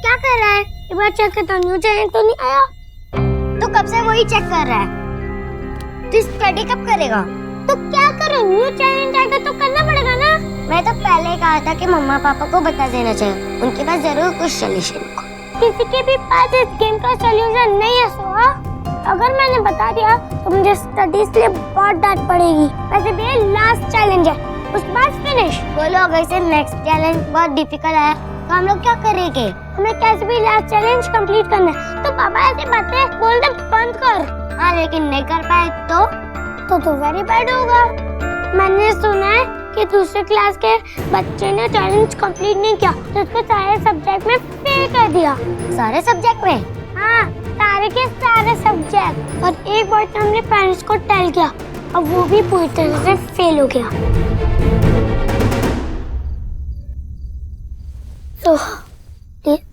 क्या कर रहा है? एक बार चेक करता हूँ, न्यू चैलेंज तो नहीं आया। तो कब से वही चेक कर रहा है। तू स्टडी कब करेगा? तो क्या करूँ, न्यू चैलेंज आएगा तो करना पड़ेगा ना। मैं तो पहले ही कहा था कि मम्मा पापा को बता देना चाहिए, उनके पास जरूर कुछ सोल्यूशन होगा। किसी के भी पास इस गेम का सोल्यूशन नहीं है सोहा। अगर मैंने बता दिया तो मुझे स्टडीज के लिए बहुत डांट पड़ेगी। वैसे भी ये लास्ट चैलेंज है, उसके बाद फिनिश। बोलो अगर से नेक्स्ट चैलेंज बहुत डिफिकल्ट है तो हम लोग क्या करेंगे? हमें कैसे भी लास्ट चैलेंज कंप्लीट करना है। तो पापा ऐसी बातें बोलना बंद कर। हाँ लेकिन नहीं कर पाए तो वेरी बैड होगा। मैंने सुना है कि दूसरे क्लास के बच्चे ने चैलेंज कंप्लीट नहीं किया तो उसको सारे सब्जेक्ट में फेल कर दिया। सारे सब्जेक्ट में? हाँ, सारे के सारे सब्जेक्ट। और एक बार तो हमने पेरेंट्स को टेल किया और वो भी पूरी तरह से फेल हो गया। तो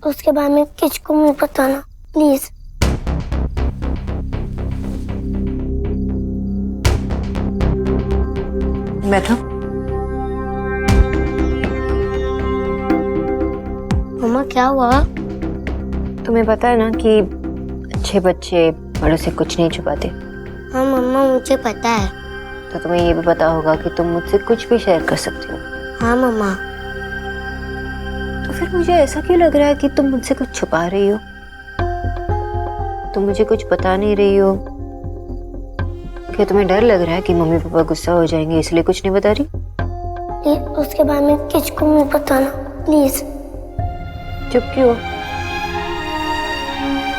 उसके बारे में किसको मत बताना प्लीज। बैठो। मम्मा क्या हुआ? तुम्हें पता है ना कि अच्छे बच्चे बड़ों से कुछ नहीं छुपाते। हाँ मम्मा मुझे पता है। तो तुम्हें ये भी पता होगा कि तुम मुझसे कुछ भी शेयर कर सकती हो। हाँ मम्मा। तो फिर मुझे ऐसा क्यों लग रहा है कि तुम मुझसे कुछ छुपा रही हो? तुम मुझे कुछ बता नहीं रही हो? क्या तुम्हें डर लग रहा है कि मम्मी पापा गुस्सा हो जाएंगे इसलिए कुछ नहीं बता रही? उसके बारे में किसको मत बताना प्लीज। चुप क्यों?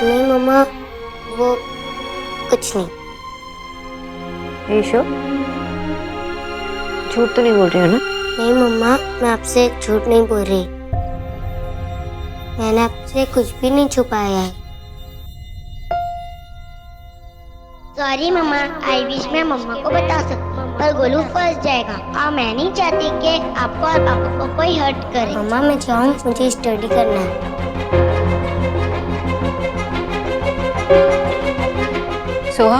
नहीं मम्मा, वो कुछ नहीं। ईशो, झूठ तो नहीं बोल रही हो ना? नहीं मम्मा, मैं आपसे झूठ नहीं बोल रही। मैंने आपसे कुछ भी नहीं छुपाया है। सॉरी मम्मा, आई विश मैं मम्मा को बता सकती पर गोलू फंस जाएगा और मैं नहीं चाहती कि आपको और पापा को कोई हर्ट करे। मम्मा मैं चाहूँ, मुझे स्टडी करना है। सोहा।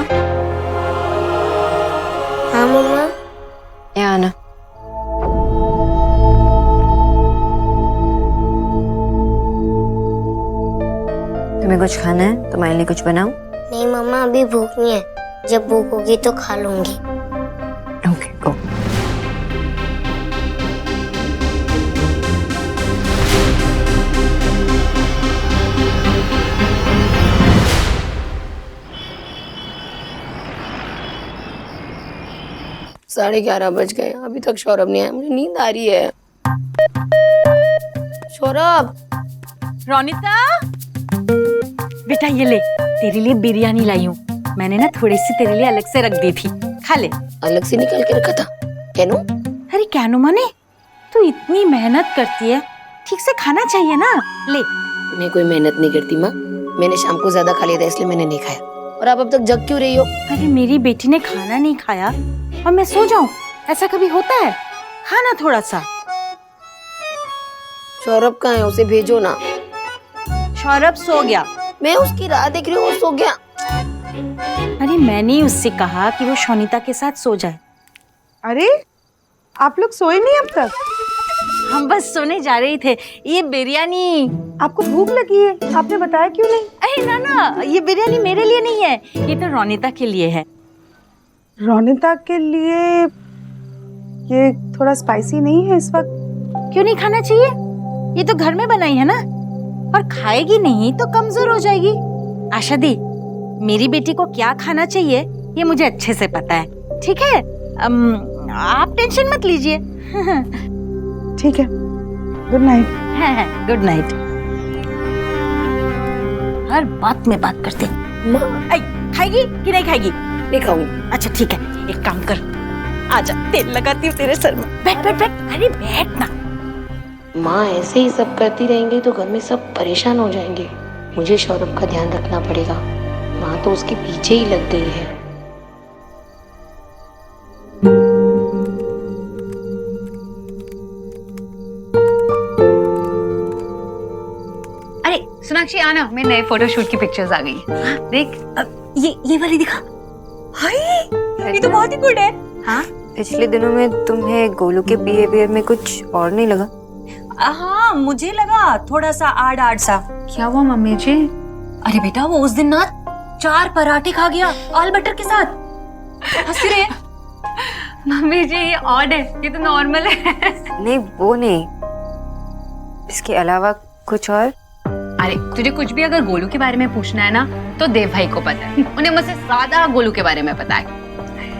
हाँ मम्मा। यहाँ आना। तुम्हें कुछ खाना है? तुम्हारे लिए कुछ बनाऊं? नहीं मम्मा, अभी भूख नहीं है, जब भूख होगी तो खा लूंगी। ओके, गो। साढ़े 11 बज गए, अभी तक सौरभ नहीं आया। मुझे नींद आ रही है। सौरभ। रोनिता बेटा, ये ले, तेरे लिए बिरयानी लाई हूँ। मैंने ना थोड़ी सी तेरे लिए अलग से रख दी थी, खा ले। अलग से निकाल के रखा था? कैनो? अरे कैनो माने, तू इतनी मेहनत करती है, ठीक से खाना चाहिए ना। ले। मैं कोई मेहनत नहीं करती माँ, मैंने शाम को ज्यादा खा लिया था इसलिए मैंने नहीं खाया। और आप अब तक जग क्यों रही हो? अरे मेरी बेटी ने खाना नहीं खाया और मैं सो जाऊं, ऐसा कभी होता है? खाना थोड़ा सा। सौरभ कहाँ है? उसे भेजो ना। सौरभ सो गया। मैं उसकी राह देख रही हूँ, वो सो गया। अरे मैंने उससे कहा कि वो शोनिता के साथ सो जाए। अरे आप लोग सोए नहीं अब तक? हम बस सोने जा रहे थे। ये बिरयानी। आपको भूख लगी है, आपने बताया क्यों नहीं? अरे ना ना, ये बिरयानी मेरे लिए नहीं है, ये तो रोनिता के लिए है। रोनिता के लिए? ये थोड़ा स्पाइसी नहीं है इस वक्त? क्यों नहीं खाना चाहिए? ये तो घर में बनाई है ना, और खाएगी नहीं तो कमजोर हो जाएगी। आशा दी, मेरी बेटी को क्या खाना चाहिए ये मुझे अच्छे से पता है, ठीक है? आप टेंशन मत लीजिए। ठीक है, गुड नाइट। हाँ, गुड नाइट। हर बात में बात करते। खाएगी कि नहीं खाएगी? नहीं खाऊंगी। अच्छा ठीक है, एक काम कर, आजा, तेल लगाती हूँ तेरे सर में। बैठ बैठ बैठ। अरे बैठ ना। माँ ऐसे ही सब करती रहेंगे तो घर में सब परेशान हो जाएंगे। मुझे सौरभ का ध्यान रखना पड़ेगा। माँ तो उसके पीछे ही लग गई है। अरे सोनाक्षी आना, मेरे नए फोटोशूट की पिक्चर्स आ गई। देख, ये वाली दिखा। हाय, ये तो बहुत ही गुड है। हाँ, पिछले दिनों में तुम्हें गोलू के बिहेवियर में कुछ और नहीं लगा? हाँ, मुझे लगा थोड़ा सा आड़ सा। क्या हुआ मम्मी जी? अरे बेटा वो उस दिन ना 4 पराठे खा गया आल बटर के साथ। हंस रहे हैं? मम्मी जी ये ऑड है, ये तो नॉर्मल है। नहीं वो नहीं, इसके अलावा कुछ और? अरे तुझे कुछ भी अगर गोलू के बारे में पूछना है ना तो देव भाई को पता है, उन्हें मुझसे ज्यादा गोलू के बारे में पता है।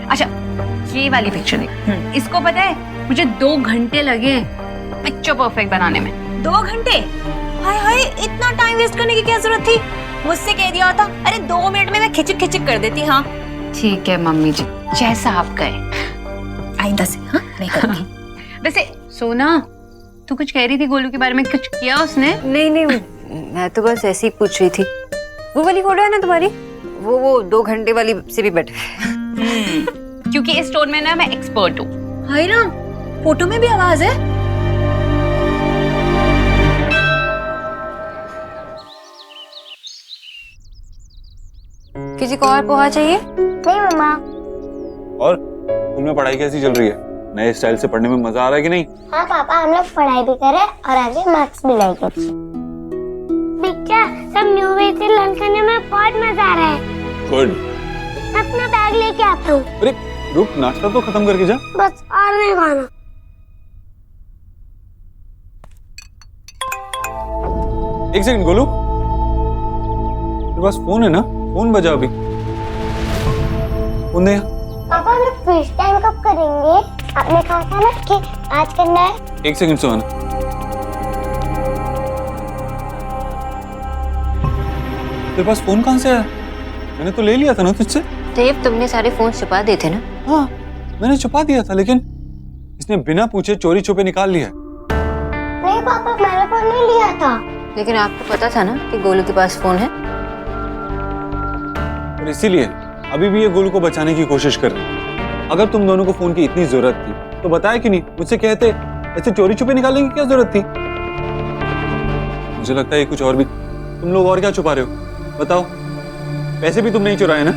अच्छा ये वाली पिक्चर देख, इसको पता है मुझे 2 घंटे लगे पिक्चर परफेक्ट बनाने में। 2 घंटे? हाय हाय, इतना टाइम वेस्ट करने की क्या जरूरत थी? मुझसे कह दिया होता, अरे 2 मिनट में मैं खिचक खिचक कर देती। हाँ ठीक है मम्मी जी, जैसा आप कहे। आइंदा से हाँ नहीं करूंगी। वैसे सोना, तू कुछ कह रही थी गोलू के बारे में, कुछ किया उसने? नहीं नहीं, मैं तो बस ऐसे ही पूछ रही थी। वो वाली फोटो है ना तुम्हारी, वो 2 घंटे वाली से भी बेटर है। क्योंकि इस टोन में ना मैं एक्सपर्ट हूँ। हाय राम, फोटो में भी आवाज है? किसी को और पोहा चाहिए? नहीं मम्मा। और स्कूल में पढ़ाई कैसी चल रही है? नए स्टाइल से पढ़ने में मजा आ रहा है कि नहीं? हाँ पापा, हम लोग पढ़ाई भी करें और आगे मार्क्स भी लाएंगे। पिक्चर सब न्यू वे से लर्न करने में बहुत मजा आ रहा है। गुड। मैं अपना बैग लेके आता हूँ। अरे रुक, नाश्ता तो खत्म करके जा। बस और नहीं खाना। एक सेकंड गोलू, तेरे पास फोन है ना? फोन बजा अभी। फोन दे। पापा हम लोग फिश टाइम कब करेंगे? आपने कहा था ना कि आज करना है। एक सेकंड सोना। तेरे पास फोन कहाँ से आया? मैंने तो ले लिया था ना तुझसे। देव तुमने सारे फोन छुपा दिए थे ना? हाँ मैंने छुपा दिया था, लेकिन इसने बिना पूछे चोरी छुपे निकाल लिया। नहीं पापा, मैंने फोन नहीं लिया था। लेकिन आपको पता था ना कि गोलू के पास फोन है? और इसीलिए अभी भी ये गोलू को बचाने की कोशिश कर रही है। अगर तुम दोनों को फोन की इतनी जरूरत थी तो बताया क्यों नहीं? मुझसे कहते, ऐसे चोरी छुपे निकालने की क्या जरूरत थी? मुझे लगता है ये कुछ और भी। तुम लोग और क्या छुपा रहे हो बताओ? पैसे भी तुम नहीं चुराए ना?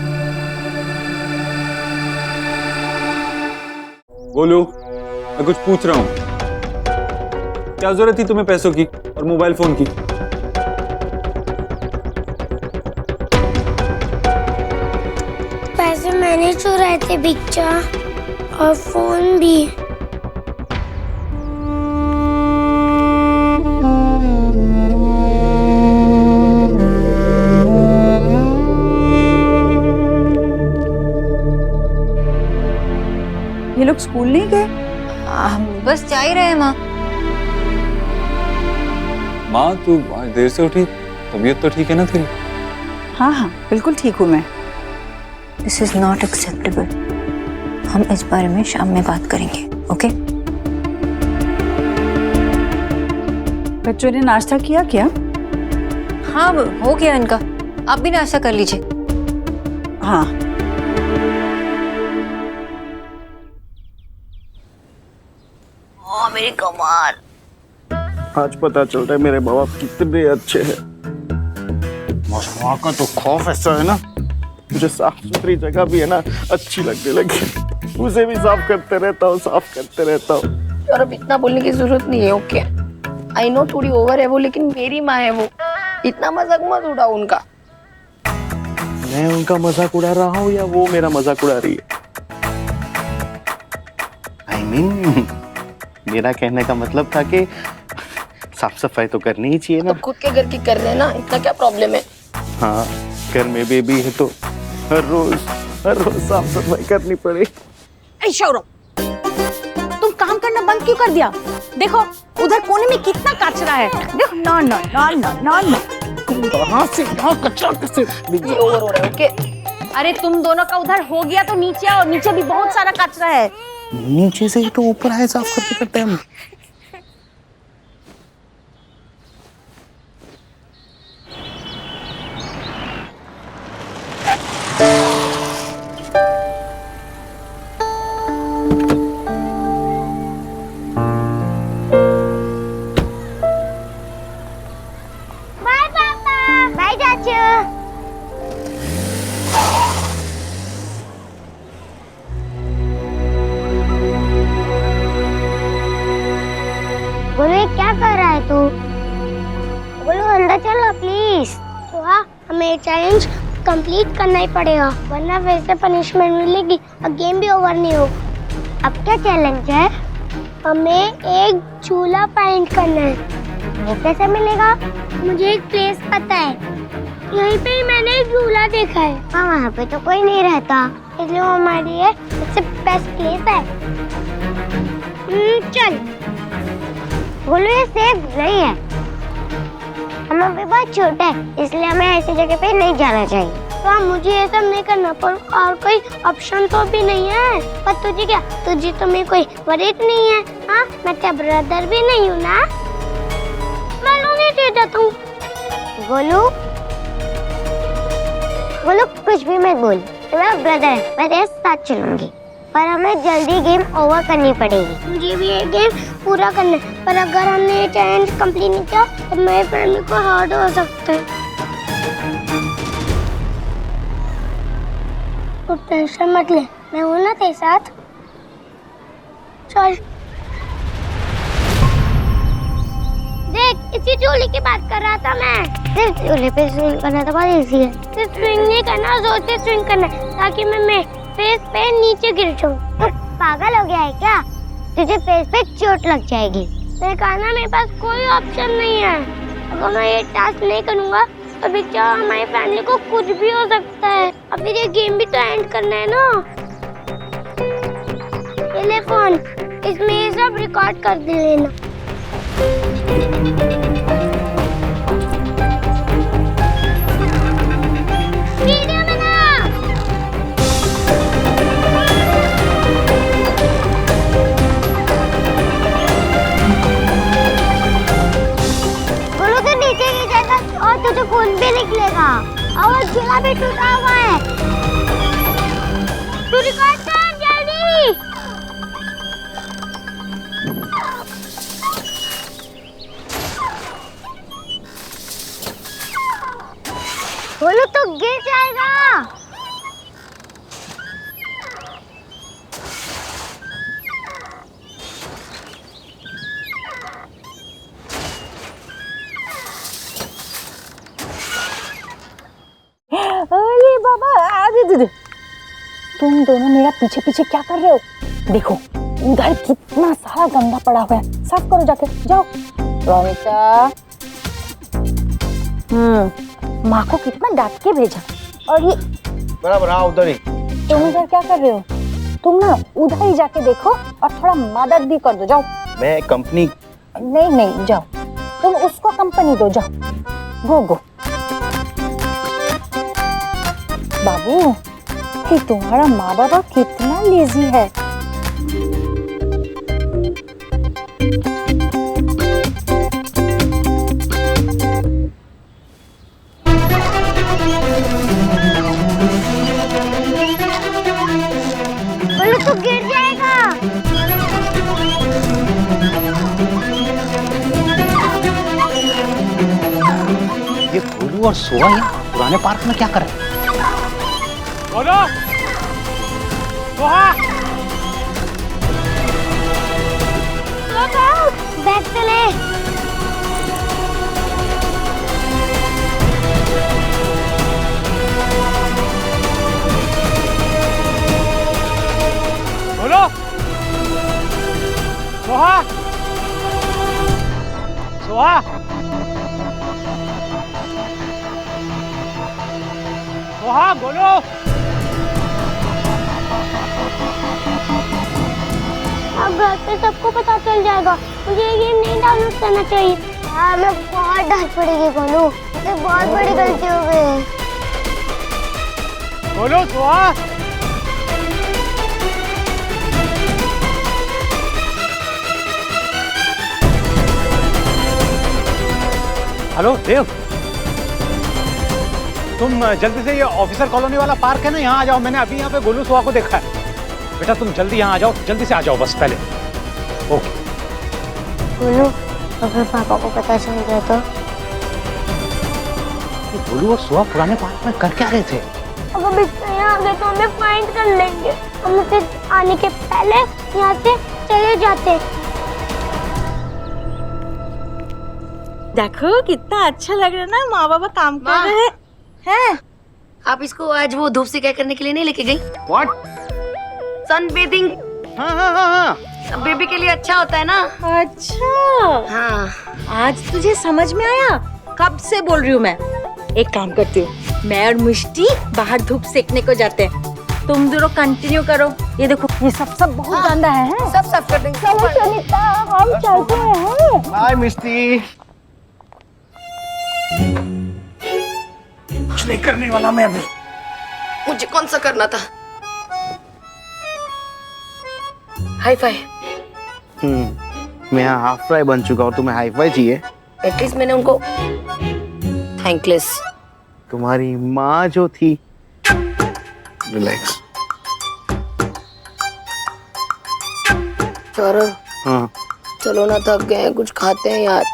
गोलू मैं कुछ पूछ रहा हूँ, क्या जरूरत थी तुम्हें पैसों की और मोबाइल फोन की? पैसे मैंने चुराए थे बिच्चा, और फोन भी। ये लोग स्कूल नहीं गए? बस जा ही रहे हैं माँ। माँ तू आज देर से उठी, तबीयत तो ठीक है ना तेरी? हाँ हाँ बिल्कुल ठीक हूँ मैं। This is not acceptable. हम इस बारे में शाम में बात करेंगे, ओके? बच्चों ने नाश्ता किया क्या? हाँ हो गया इनका, आप भी नाश्ता कर लीजिए। हाँ। मेरी कमाल। आज पता चल रहा है मेरे बाबा कितने अच्छे हैं। वहाँ का तो खौफ ऐसा है ना, मुझे साफ सुथरी जगह भी है ना अच्छी लगने लगी। उसे भी साफ करते रहता हूँ, साफ करते रहता हूँ। और अब इतना बोलने की जरूरत नहीं है। ओके आई नो थोड़ी ओवर है वो, लेकिन मेरी माँ है वो, इतना मजाक मत उड़ाओ उनका। मैं उनका मजाक उड़ा रहा हूँ या वो मेरा मजाक उड़ा रही है? I mean, मेरा कहने का मतलब था कि साफ सफाई तो करनी ही चाहिए ना। तो खुद के घर की कर रहे हैं ना, इतना क्या प्रॉब्लम है? हाँ घर में बेबी है तो हर रोज साफ सफाई करनी पड़े। ऐ शौरव, तुम काम करना बंद क्यों कर दिया? देखो उधर कोने में कितना कचरा है। देखो ना ना ना ना ना ना, कहाँ से यहाँ कचरा कैसे? ये ओवर हो रहा है। ओके अरे तुम दोनों का उधर हो गया तो नीचे आओ, नीचे भी बहुत सारा कचरा है। नीचे से ही तो ऊपर है, साफ करते करते हम। बाय पापा। बाय चाचू। सोहा, हमें ये चैलेंज कंप्लीट करना ही पड़ेगा, वरना फिर से पनिशमेंट मिलेगी और गेम भी ओवर नहीं होगा। अब क्या चैलेंज है? हमें एक झूला पेंट करना है। वो कैसे मिलेगा? मुझे एक प्लेस पता है, यहीं पे ही मैंने एक झूला देखा है। हाँ, वहाँ पे तो कोई नहीं रहता, इसलिए वो हमारे लिए सबसे बेस्ट प्लेस है। चल बोलो, ये सेफ नहीं है, हम अभी बहुत छोटे हैं, इसलिए हमें ऐसी जगह पे नहीं जाना चाहिए। तो मुझे ये सब नहीं करना, पर और कोई ऑप्शन तो भी नहीं है। पर तुझे क्या, तुझे तो मेरी कोई वरीड नहीं है। हाँ, मैं तेरा ब्रदर भी नहीं हूँ ना। मालूम नहीं दे जाता हूँ। बोलो कुछ भी मत बोल, तेरा ब्रदर है, मैं तेरे साथ चलूंगी, पर हमें जल्दी गेम ओवर करनी पड़ेगी। मुझे भी ये गेम पूरा करना है, पर अगर हमने ये चैलेंज कंप्लीट नहीं किया तो मेरे फैमिली को हार्ड हो सकता है। तो टेंशन मत ले, मैं हूं ना तेरे साथ। चल देख, इसी झूले की बात कर रहा था मैं। सिर्फ झूले पे स्विंग करना तो बहुत इजी है, सिर्फ स्विंग नहीं करना, जोर से स्विंग करना ताकि मैं फेस पे नीचे गिर जाऊं। तो पागल हो गया है क्या? तुझे फेस पे चोट लग जाएगी। मैंने कहा ना, मेरे पास कोई ऑप्शन नहीं है। अगर मैं ये टास्क नहीं करूंगा तो बेचारा हमारी फैमिली को कुछ भी हो सकता है। अब फिर ये गेम भी तो एंड करना है ना। ये ले फोन, इसमें ये सब रिकॉर्ड कर दे लेना। वीडियो बना। बोलो तो नीचे गिर जाएगा और तुझे खून भी निकलेगा और झूला भी टूटा हुआ है। तू रिकॉर्ड कर जल्दी। बोलो तो गिर जाएगा। अरे बाबा, आदि तुम दोनों मेरा पीछे पीछे क्या कर रहे हो? देखो उधर कितना सारा गंदा पड़ा हुआ है, साफ करो जाके, जाओ। रोनिता, माँ को कितना डांट के भेजा। और ये बराबर, हाँ उधर ही। तुम इधर क्या कर रहे हो? तुम ना उधर ही जाके देखो और थोड़ा मदद भी कर दो, जाओ। मैं कंपनी नहीं जाओ, तुम उसको कंपनी दो, जाओ। गो बाबू, ये तुम्हारा माँ बाबा कितना लेजी है। बोलो तो गिर जाएगा। ये गोलू और सोहा यहाँ पुराने पार्क में क्या कर रहे हैं? बोलो सोहा, बैग तो ले। बोलो सोहा, सोहा, सोहा बोलो। अब घर पे सबको पता चल जाएगा, मुझे ये गेम नहीं डाउनलोड करना चाहिए। हाँ, मैं बहुत डांट पड़ेगी गोलू, मुझसे बहुत बड़ी गलती हो गई है। बोलो सोहा, हेलो देव, तुम जल्दी से ये ऑफिसर कॉलोनी वाला पार्क है ना, यहाँ आ जाओ। मैंने अभी यहाँ पे गोलू सोहा को देखा है। बेटा तुम जल्दी यहाँ आ जाओ, जल्दी से आ जाओ बस पहले। ओके गोलू, अगर पापा को पता चल गया तो? गोलू और सोहा पुराने पार्क में कर क्या रहे थे? अगर बिट्टू यहाँ आ गए तो हमें फाइंड कर लेंगे। हम फिर आने के पहले यहाँ से चले जाते। देखो कितना अच्छा लग रहा है ना, माँ बाबा काम कर रहे हैं। आप इसको आज वो धूप सिकाई करने के लिए नहीं लेके गई? व्हाट? सन बेदिंग हाँ हाँ हाँ हाँ। बेबी के लिए अच्छा होता है ना। अच्छा, हाँ। आज तुझे समझ में आया? कब से बोल रही हूँ मैं। एक काम करती हूँ, मैं और मिष्टी बाहर धूप सेकने को जाते हैं, तुम दोनों कंटिन्यू करो। ये देखो ये सब बहुत गंदा है। सब कर देंगे। चलो सुनीता, हम चलते हैं। बाय मिस्टी। कुछ नहीं करने वाला मैं अभी। मुझे कौन सा करना था? Hi fi. मैं यहाँ हाफ फ्राई बन चुका हूँ, तुम्हें हाई फाई चाहिए? एटलीस्ट मैंने उनको थैंकलेस। तुम्हारी माँ जो थी। रिलैक्स। सौरभ, हाँ चलो ना, थक गए हैं, कुछ खाते हैं यार।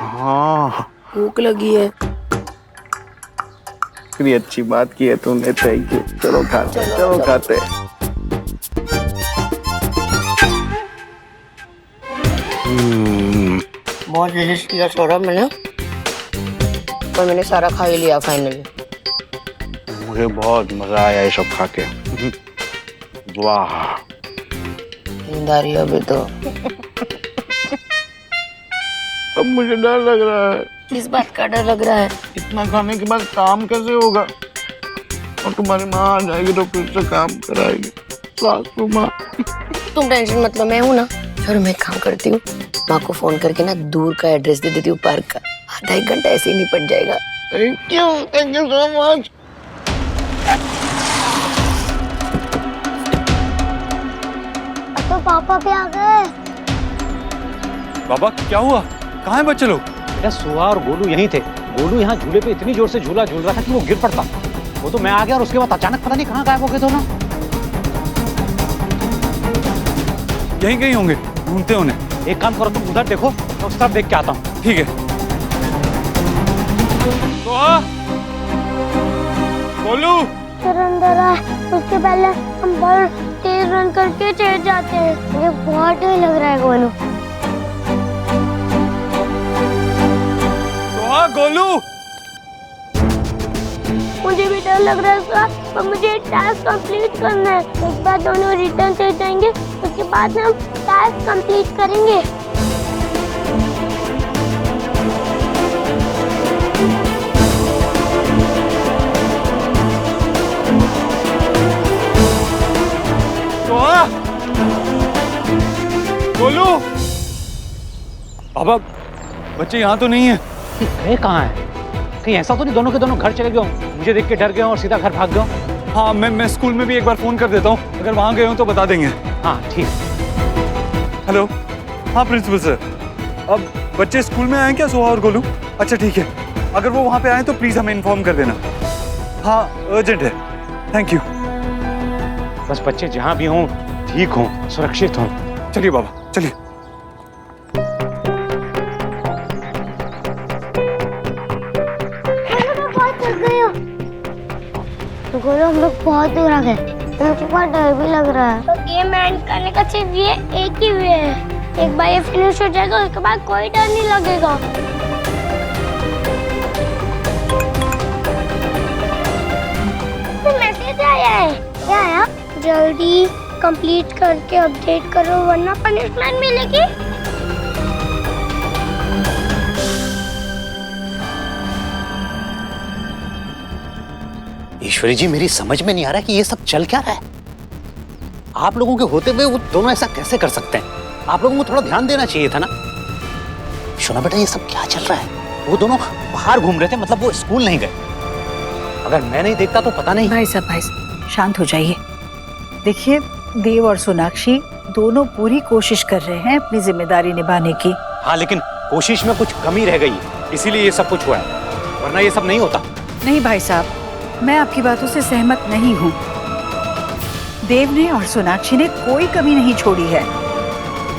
हाँ, भूख लगी है। इतनी अच्छी बात की है तुमने, थैंक यू। चलो खाते हैं, चलो खाते हैं। बहुत डिलीशियस किया सौरभ मैंने, और मैंने सारा खा ही लिया फाइनली। मुझे बहुत मजा आया ये सब खा के। वाह, नींद आ रही है अभी तो। अब मुझे डर लग रहा है। किस बात का डर लग रहा है? इतना खाने के बाद काम कैसे होगा? और तुम्हारी माँ आ जाएगी तो फिर से काम कराएगी। सासू माँ। तुम टेंशन मत लो, मैं हूँ ना। चलो मैं एक काम करती हूँ, माँ को फोन करके ना दूर का एड्रेस दे देती हूँ, पार्क का। आधा एक घंटा ऐसे ही निपट जाएगा। Thank you so much. अब तो पापा भी आ गए। बाबा क्या हुआ? कहाँ है बच्चे लोग? बेटा सुहा और गोलू यहीं थे। गोलू यहाँ झूले पे इतनी जोर से झूला झूल रहा था कि वो गिर पड़ता। वो तो मैं आ गया और उसके बाद अचानक पता नहीं कहाँ गायब हो गए थे ना। यहीं कहीं होंगे, ढूंढते उन्हें। एक काम करो, तुम उधर देखो, मैं उस तरफ देख के आता हूँ। ठीक है। सोहा, गोलू। फिर अंदर आ, उसके पहले हम बहुत तेज रन करके चढ़ जाते हैं। मुझे बहुत डर लग रहा है गोलू। सोहा, गोलू। मुझे भी डर लग रहा है सर, और मुझे टास्क कंप्लीट करना है। एक बार दोनों रिटर्न चले जाएंगे, उसके बाद हम टास्क कंप्लीट करेंगे। सोहा, गोलू। बाबा बच्चे यहाँ तो नहीं है। ये कहाँ है? कहीं ऐसा तो नहीं दोनों के दोनों घर चले गए हों, मुझे देख के डर गए हों और सीधा घर भाग गए हों? हाँ, मैं स्कूल में भी एक बार फोन कर देता हूँ, अगर वहाँ गए हो तो बता देंगे। हाँ ठीक। हेलो, हाँ प्रिंसिपल सर, अब बच्चे स्कूल में आए क्या सोहा और गोलू? अच्छा ठीक है, अगर वो वहाँ पे आए तो प्लीज हमें इन्फॉर्म कर देना। हाँ अर्जेंट है, थैंक यू। बस बच्चे जहाँ भी हों ठीक हों, सुरक्षित हों। चलिए बाबा, चलिए। तो गोलू हम लोग बहुत दूर आ गए, मुझे बहुत डर भी लग रहा है। तो गेम एंड करने का सिर्फ ये एक ही वे है। एक बार ये फिनिश हो जाएगा, उसके बाद कोई डर नहीं लगेगा। तो मैसेज आया है। क्या आया? जल्दी कंप्लीट करके अपडेट करो वरना पनिशमेंट मिलेगी। ईश्वरी जी, मेरी समझ में नहीं आ रहा कि ये सब चल क्या रहा है। आप लोगों के होते हुए वो दोनों ऐसा कैसे कर सकते हैं? आप लोगों को थोड़ा ध्यान देना चाहिए था ना। शोना बेटा, ये सब क्या चल रहा है? वो दोनों बाहर घूम रहे थे, मतलब वो स्कूल नहीं गए। अगर मैं नहीं देखता तो पता नहीं। भाई साहब शांत हो जाइए। देखिए, देव और सोनाक्षी दोनों पूरी कोशिश कर रहे हैं अपनी जिम्मेदारी निभाने की। हाँ, लेकिन कोशिश में कुछ कमी रह गई, इसीलिए ये सब कुछ हुआ है, वरना ये सब नहीं होता। नहीं भाई साहब, मैं आपकी बातों से सहमत नहीं हूँ। देव ने और सोनाक्षी ने कोई कमी नहीं छोड़ी है।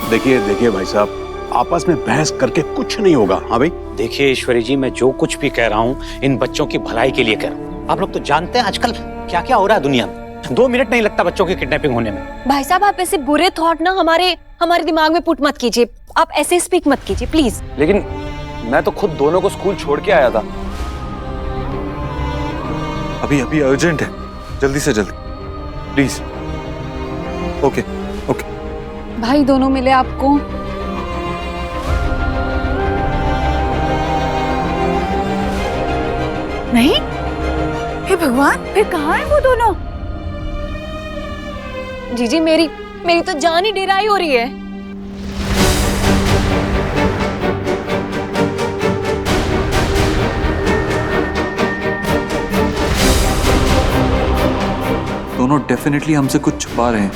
देखिए भाई साहब, आपस में बहस करके कुछ नहीं होगा। हाँ भाई। देखिए ईश्वरी जी, मैं जो कुछ भी कह रहा हूँ इन बच्चों की भलाई के लिए कह रहा हूँ। आप लोग तो जानते हैं आजकल क्या क्या हो रहा है दुनिया में। 2 मिनट नहीं लगता बच्चों की किडनैपिंग होने में। भाई साहब, आप ऐसे बुरे थॉट ना हमारे दिमाग में पुट मत कीजिए। आप ऐसे स्पीक मत कीजिए प्लीज। लेकिन मैं तो खुद दोनों को स्कूल छोड़ के आया था। अभी अभी अर्जेंट है, जल्दी से जल्दी प्लीज। Okay okay. भाई दोनों मिले आपको? नहीं, हे भगवान, फिर कहाँ है वो दोनों? जीजी मेरी तो जान ही डेराई हो रही है। दोनों डेफिनेटली हमसे कुछ छुपा रहे हैं।